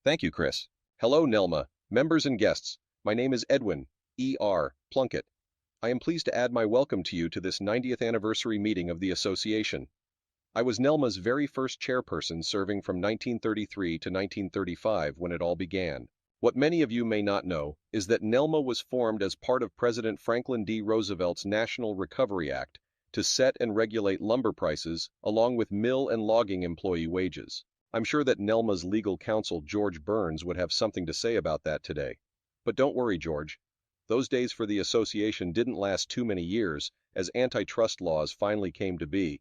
Thank you, Chris. Hello, Nelma, members and guests. My name is Edwin E.R. Plunkett. I am pleased to add my welcome to you to this 90th anniversary meeting of the association. I was Nelma's very first chairperson, serving from 1933 to 1935 when it all began. What many of you may not know is that Nelma was formed as part of President Franklin D. Roosevelt's National Recovery Act to set and regulate lumber prices along with mill and logging employee wages. I'm sure that Nelma's legal counsel, George Burns, would have something to say about that today. But don't worry, George. Those days for the association didn't last too many years, as antitrust laws finally came to be.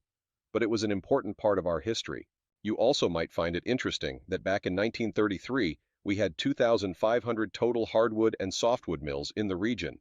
But it was an important part of our history. You also might find it interesting that back in 1933, we had 2,500 total hardwood and softwood mills in the region.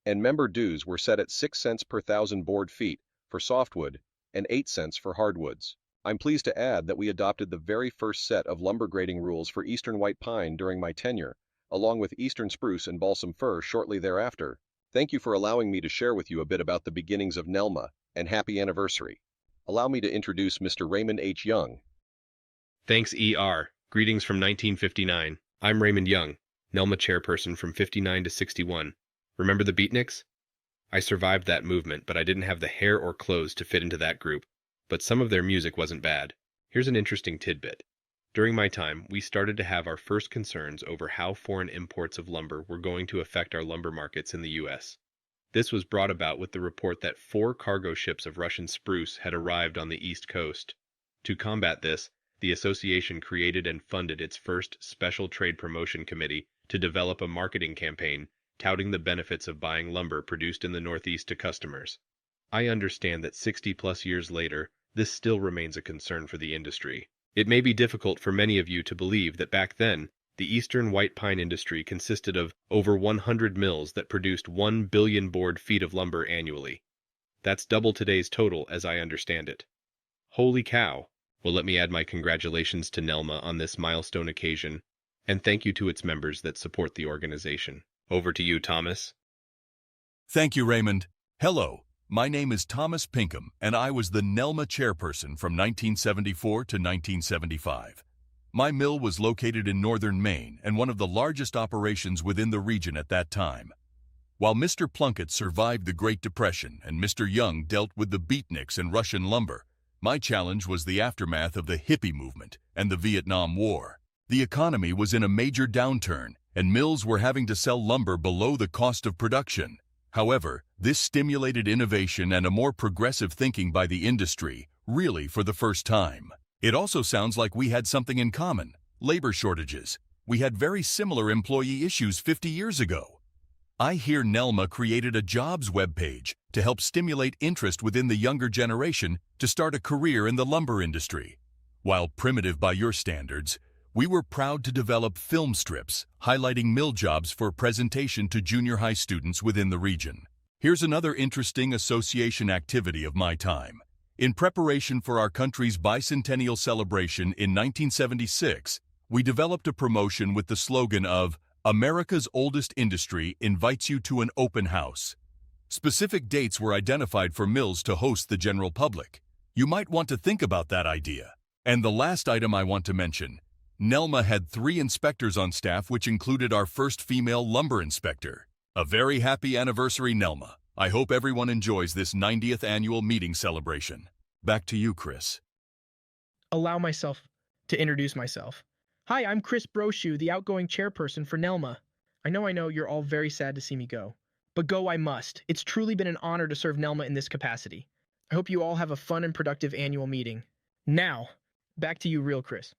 And member dues were set at 6 cents per thousand board feet for softwood and 8 cents for hardwoods. I'm pleased to add that we adopted the very first set of lumber grading rules for eastern white pine during my tenure, along with eastern spruce and balsam fir shortly thereafter. Thank you for allowing me to share with you a bit about the beginnings of Nelma, and happy anniversary. Allow me to introduce Mr. Raymond H. Young. Thanks, E.R. Greetings from 1959. I'm Raymond Young, Nelma chairperson from 59 to 61. Remember the beatniks? I survived that movement, but I didn't have the hair or clothes to fit into that group. But some of their music wasn't bad. Here's an interesting tidbit. During my time, we started to have our first concerns over how foreign imports of lumber were going to affect our lumber markets in the U.S. This was brought about with the report that 4 cargo ships of Russian spruce had arrived on the East Coast. To combat this, the association created and funded its first Special Trade Promotion Committee to develop a marketing campaign touting the benefits of buying lumber produced in the Northeast to customers. I understand that 60-plus years later, this still remains a concern for the industry. It may be difficult for many of you to believe that back then, the eastern white pine industry consisted of over 100 mills that produced 1 billion board feet of lumber annually. That's double today's total as I understand it. Holy cow! Well, let me add my congratulations to Nelma on this milestone occasion, and thank you to its members that support the organization. Over to you, Thomas. Thank you, Raymond. Hello, my name is Thomas Pinkham, and I was the Nelma chairperson from 1974 to 1975. My mill was located in northern Maine and one of the largest operations within the region at that time. While Mr. Plunkett survived the Great Depression and Mr. Young dealt with the beatniks and Russian lumber, my challenge was the aftermath of the hippie movement and the Vietnam War. The economy was in a major downturn, and mills were having to sell lumber below the cost of production. However, this stimulated innovation and a more progressive thinking by the industry, really for the first time. It also sounds like we had something in common: labor shortages. We had very similar employee issues 50 years ago. I hear Nelma created a jobs webpage to help stimulate interest within the younger generation to start a career in the lumber industry. While primitive by your standards, we were proud to develop film strips highlighting mill jobs for presentation to junior high students within the region. Here's another interesting association activity of my time. In preparation for our country's bicentennial celebration in 1976, we developed a promotion with the slogan of "America's oldest industry invites you to an open house." Specific dates were identified for mills to host the general public. You might want to think about that idea. And the last item I want to mention: Nelma had 3 inspectors on staff, which included our first female lumber inspector. A very happy anniversary, Nelma. I hope everyone enjoys this 90th annual meeting celebration. Back to you, Chris. Allow myself to introduce myself. Hi, I'm Chris Brochu, the outgoing chairperson for Nelma. I know you're all very sad to see me go. But go I must. It's truly been an honor to serve Nelma in this capacity. I hope you all have a fun and productive annual meeting. Now, back to you, real Chris.